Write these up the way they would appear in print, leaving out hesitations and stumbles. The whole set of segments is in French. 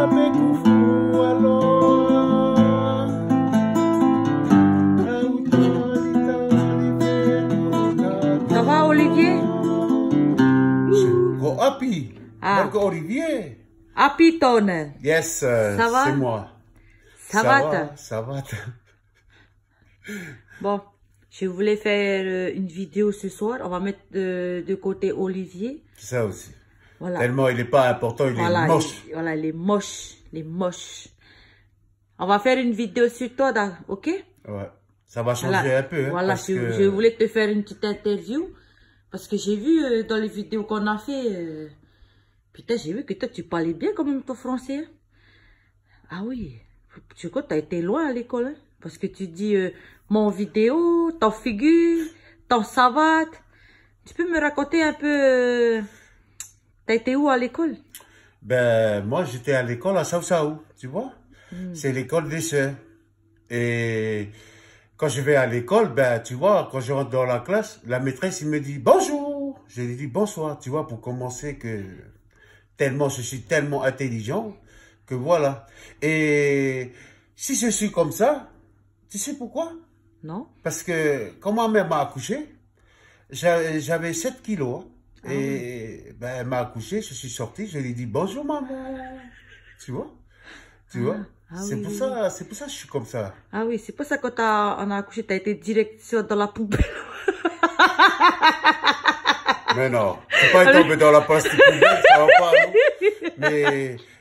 Ça va, Olivier? Happy. Ah. Donc, Olivier. Happy Tone. Yes, ça va? c'est moi. Ça va? Ça va. Bon, je voulais faire une vidéo ce soir. On va mettre de côté Olivier. Ça aussi. Voilà. Tellement il n'est pas important, il est moche. Voilà, il est moche. Il est moche. On va faire une vidéo sur toi, ok? Ouais. Ça va changer un peu. Hein, voilà, je voulais te faire une petite interview. Parce que j'ai vu dans les vidéos qu'on a fait, putain, j'ai vu que toi, tu parlais bien quand même ton français. Ah oui, tu crois que tu as été loin à l'école, hein? Parce que tu dis mon vidéo, ton figure, ton savate. Tu peux me raconter un peu, t'as été où à l'école? Ben, moi, j'étais à l'école à Sao, tu vois. C'est l'école des sœurs. Et quand je vais à l'école, ben, tu vois, quand je rentre dans la classe, la maîtresse, il me dit bonjour. Je lui dis bonsoir, tu vois, pour commencer que tellement, je suis tellement intelligent que voilà. Et si je suis comme ça, tu sais pourquoi? Non. Parce que quand ma mère m'a accouché, j'avais 7 kilos. Ah Et oui. ben, elle m'a accouché, je suis sorti, je lui ai dit bonjour maman. Tu vois? Tu vois? C'est oui, pour oui, ça, c'est pour ça que je suis comme ça. Ah oui, c'est pour ça que quand on a accouché, t'as été direct dans la poubelle. Mais non, faut pas être tombé dans la plastique poubelle, ça va pas, non?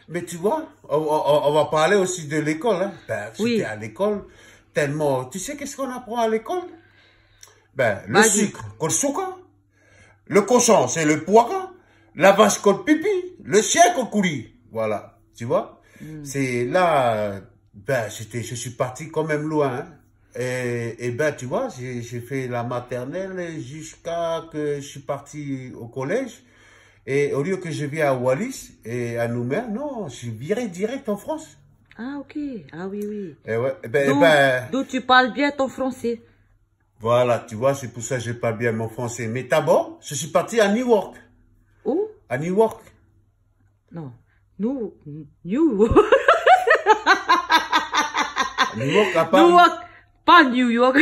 Mais tu vois, on va parler aussi de l'école, hein. Ben, j'étais à l'école tellement, tu sais qu'est-ce qu'on apprend à l'école? Ben, le sucre, le sucre. Le cochon, c'est le poireau. La vache, col pipi. Le chien, col coulis. Voilà, tu vois? C'est là, ben, je suis parti quand même loin, hein. Et ben, tu vois, j'ai fait la maternelle jusqu'à que je suis parti au collège. Et au lieu que je vienne à Wallis et à Nouméa, non, je suis viré direct en France. Ah, ok. Ah oui, oui. Et ouais, D'où tu parles bien ton français. Voilà, tu vois, c'est pour ça que je parle bien mon français. Mais d'abord, je suis parti à Newark. Où? À Newark. Non. New York. Newark à Paris. Newark, pas New York.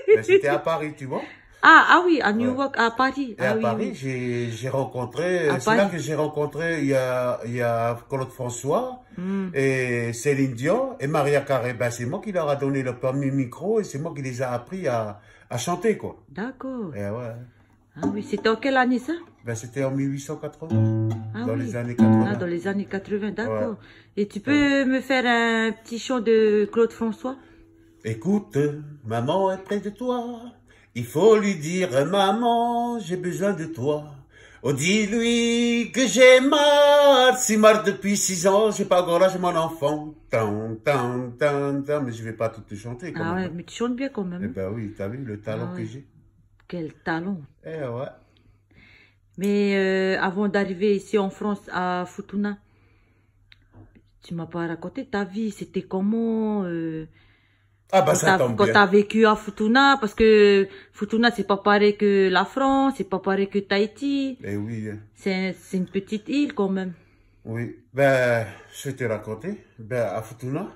Ben, c'était à Paris, tu vois. Ah oui, à Newark, à Paris. Et à Paris, j'ai rencontré, c'est là que j'ai rencontré, il y a Claude François, et Céline Dion, et Maria Carré. Ben, c'est moi qui leur a donné le premier micro, et c'est moi qui les a appris à chanter, quoi. D'accord. Et ouais. Ah oui, c'était en quelle année ça? Ben, c'était en 1880. Dans les années 80. Ah, dans les années 80, d'accord. Ouais. Et tu peux me faire un petit chant de Claude François? Écoute, maman est près de toi. Il faut lui dire, maman, j'ai besoin de toi. Oh, dis-lui que j'ai marre, si marre depuis 6 ans, j'ai pas encore lâché mon enfant. Mais je vais pas tout te chanter. Ah ouais, mais tu chantes bien quand même. Eh ben oui, t'as vu le talent que j'ai. Quel talent. Eh ouais. Mais avant d'arriver ici en France, à Futuna, tu m'as pas raconté ta vie, c'était comment Ah bah ça tombe bien. Quand t'as vécu à Futuna, parce que Futuna c'est pas pareil que la France, c'est pas pareil que Tahiti. Eh oui. C'est une petite île quand même. Oui, ben je vais te raconter. Ben à Futuna,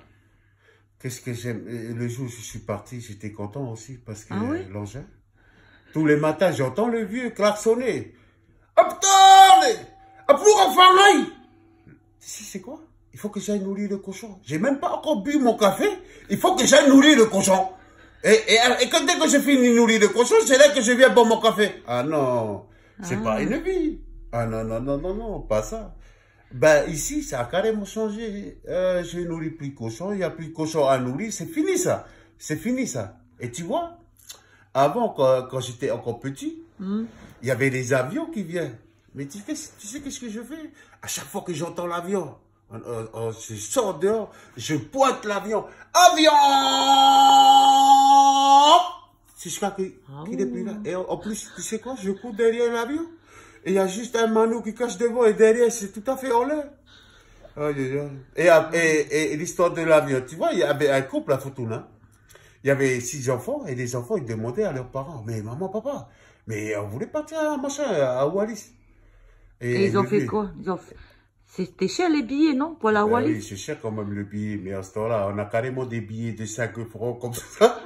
qu'est-ce que j'aime. Le jour où je suis parti, j'étais content aussi parce que l'engin. Tous les matins, j'entends le vieux klaxonner. Putain, pour enfin, tu sais c'est quoi? Il faut que j'aille nourrir le cochon. J'ai même pas encore bu mon café. Il faut que j'aille nourrir le cochon. Et dès que je finis de nourrir le cochon, c'est là que je viens boire mon café. Ah non, c'est pas une vie. Ah non, non, non, non, non, pas ça. Ben ici, ça a carrément changé. Je nourris plus de cochon, il n'y a plus de cochon à nourrir. C'est fini ça. C'est fini ça. Et tu vois, avant, quand j'étais encore petit, il y avait des avions qui viennent. Mais tu sais qu'est-ce que je fais? À chaque fois que j'entends l'avion, je sors dehors, je pointe l'avion. Avion! C'est jusqu'à qu'il n'est plus là. Et en plus, tu sais quoi? Je cours derrière l'avion. Et il y a juste un manou qui cache devant et derrière, c'est tout à fait en l'air. Et l'histoire de l'avion, tu vois, il y avait un couple à Futuna. Il y avait 6 enfants et les enfants, ils demandaient à leurs parents, mais maman, papa, mais on voulait partir à machin, à Wallis. Et ils ont fait quoi? C'était cher les billets, non? Pour la Wallis? Oui, c'est cher quand même le billet. Mais à ce temps-là, on a carrément des billets de 5 francs comme ça.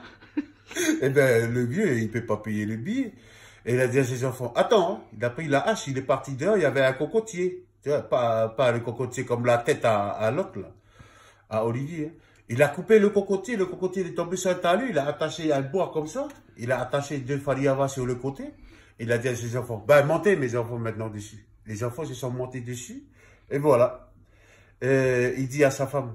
Eh bien, le vieux, il ne peut pas payer le billet. Et il a dit à ses enfants, attends, hein, il a pris la hache, il est parti dehors, il y avait un cocotier. Tu vois, pas le cocotier comme la tête à l'autre, là, à Olivier. Hein. Il a coupé le cocotier est tombé sur le talus, il a attaché un bois comme ça, il a attaché 2 fariavas sur le côté. Il a dit à ses enfants, ben montez mes enfants maintenant dessus. Les enfants se sont montés dessus, et voilà. Il dit à sa femme,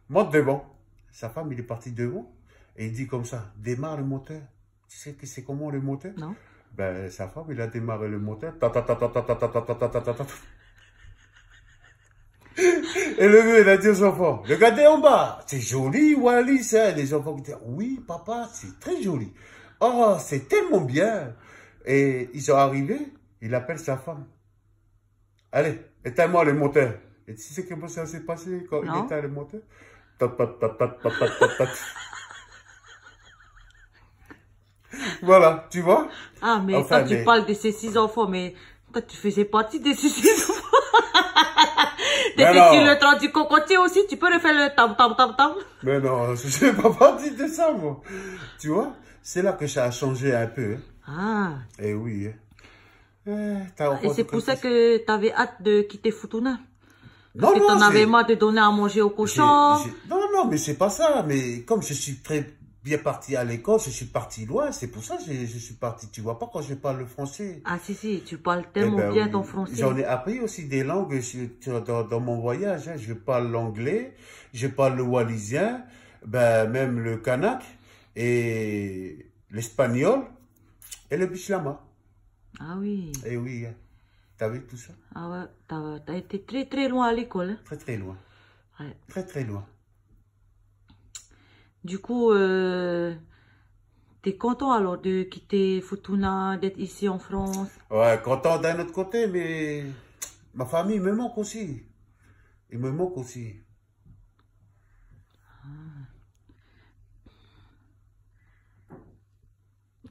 monte devant. Sa femme, il est parti devant, et il dit comme ça, démarre le moteur. Tu sais que c'est comment le moteur? Non. Ben, sa femme, il a démarré le moteur. Ta, ta, ta, ta, ta, ta, ta, ta, ta, ta, ta, ta. Et le vieux, il a dit aux enfants, regardez en bas, c'est joli, Wallis, hein. Les enfants qui disent, oui, papa, c'est très joli. Oh, c'est tellement bien. Et ils sont arrivés, il appelle sa femme. Allez, éteins-moi le moteur. Et tu sais comment ça s'est passé quand il éteint le moteur? Ta, ta, ta, ta, ta, ta, ta, ta. Voilà, tu vois? Ah, mais enfin, quand tu parles de ces 6 enfants, mais toi, tu faisais partie de ces 6 enfants. T'étais sur le train du cocotier aussi, tu peux refaire le tam tam tam tam. Mais non, je ne fais pas partie de ça, moi. Tu vois? C'est là que ça a changé un peu. Hein. Ah. Eh oui. Hein. Et c'est pour ça que tu avais hâte de quitter Futuna? Parce que tu en avais marre de donner à manger aux cochons. Non, mais c'est pas ça. Mais comme je suis très bien parti à l'école, je suis parti loin. C'est pour ça que je suis parti. Tu vois pas quand je parle le français. Ah si, tu parles tellement bien ton français. J'en ai appris aussi des langues dans mon voyage. Hein. Je parle l'anglais, je parle le wallisien, ben, même le kanak, et l'espagnol, et le bislama. Ah oui. Eh oui, hein. T'as vu tout ça? Ah ouais, t'as été très très loin à l'école. Hein? Très très loin. Ouais. Très très loin. Du coup, t'es content alors de quitter Futuna, d'être ici en France? Ouais, content d'un autre côté, mais ma famille me manque aussi. Il me manque aussi. Ah.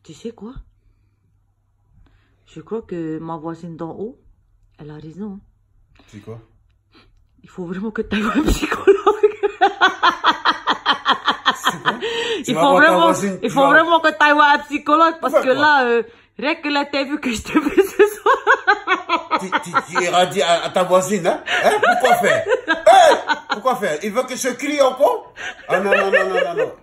Tu sais quoi? Je crois que ma voisine d'en haut, elle a raison. C'est quoi? Il faut vraiment que tu ailles voir un psychologue. Il faut vraiment que tu ailles voir un psychologue parce que là, rien que là, t'as vu que je te fais ce soir. Tu iras dire à ta voisine, hein? Pourquoi faire? Pourquoi faire? Il veut que je crie encore? Ah non.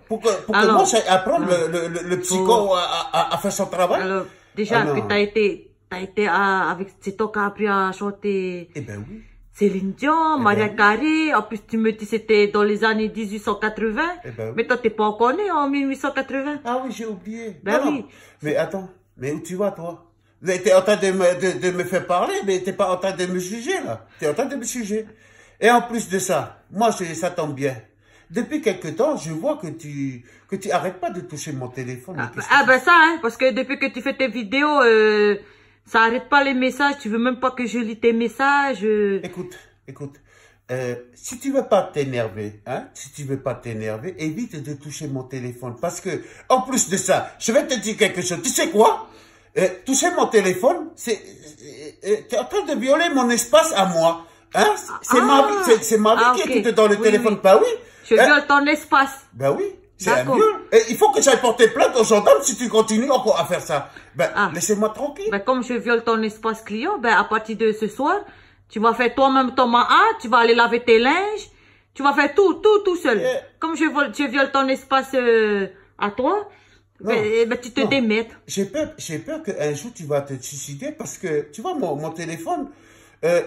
Pour que moi, j'aille apprendre le psycho à faire son travail? Alors, déjà que t'as été avec, c'est toi qui as appris à chanter. Eh ben oui. Céline Dion, Maria Carey, en plus tu me dis c'était dans les années 1880, mais toi t'es pas encore né en 1880. Ah oui, j'ai oublié. Ben oui. Mais attends, mais où tu vas toi? T'es en train de me faire parler, mais t'es pas en train de me juger là. T'es en train de me juger. Et en plus de ça, moi ça tombe bien. Depuis quelque temps, je vois que tu arrêtes pas de toucher mon téléphone. Ben ça, hein, parce que depuis que tu fais tes vidéos, ça arrête pas les messages, tu veux même pas que je lis tes messages. Écoute, si tu veux pas t'énerver, évite de toucher mon téléphone. Parce que, en plus de ça, je vais te dire quelque chose. Tu sais quoi? Toucher mon téléphone, tu es en train de violer mon espace à moi. Hein? C'est ma vie qui est toute dans le téléphone. Oui. Bah oui. Je viole ton espace. Bah oui. C'est un viol. Et il faut que j'aille porter plainte aux gendarmes si tu continues encore à faire ça. Ben, laissez-moi tranquille. Ben, comme je viole ton espace client, ben, à partir de ce soir, tu vas faire toi-même ton maha, tu vas aller laver tes linges, tu vas faire tout seul. Comme je viole ton espace, à toi, ben, tu te démets. J'ai peur qu'un jour tu vas te suicider parce que, tu vois, mon téléphone,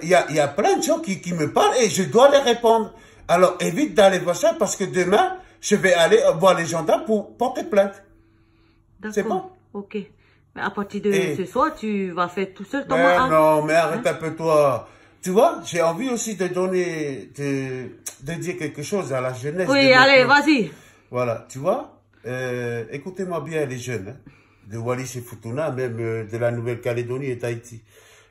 y a plein de gens qui me parlent et je dois les répondre. Alors, évite d'aller voir ça parce que demain, je vais aller voir les gendarmes pour porter plainte. C'est bon? Ok. Mais à partir de ce soir, tu vas faire tout seul ton Non, mais arrête un peu toi. Tu vois, j'ai envie aussi de dire quelque chose à la jeunesse. Oui, allez, vas-y. Voilà, tu vois, écoutez-moi bien les jeunes, hein, de Wallis et Futuna, même de la Nouvelle-Calédonie et d'Haïti.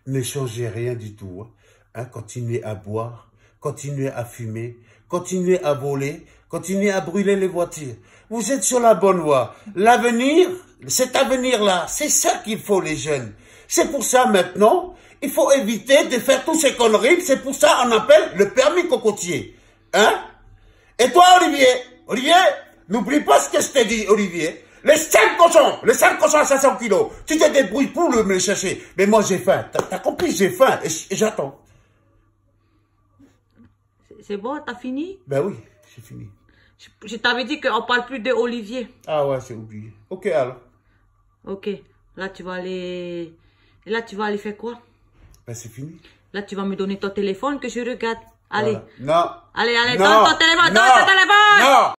Ne changez rien du tout. Hein. Continuez à boire, continuez à fumer, continuez à voler, continuez à brûler les voitures. Vous êtes sur la bonne voie. L'avenir, cet avenir-là, c'est ça qu'il faut les jeunes. C'est pour ça maintenant, Il faut éviter de faire toutes ces conneries. C'est pour ça qu'on appelle le permis cocotier. Hein? Et toi, Olivier, n'oublie pas ce que je t'ai dit, Olivier. Les 5 cochons à 500 kilos. Tu te débrouilles pour me les chercher. Mais moi, j'ai faim. T'as compris, j'ai faim. Et j'attends. C'est bon, t'as fini? Ben oui, j'ai fini. Je t'avais dit qu'on parle plus de Olivier. Ah ouais, j'ai oublié. Ok, alors. Ok. Là, tu vas aller... Et là, tu vas aller faire quoi? Ben, c'est fini. Là, tu vas me donner ton téléphone que je regarde. Allez. Voilà. Non. Allez, non. donne ton téléphone, donne ton téléphone! Non.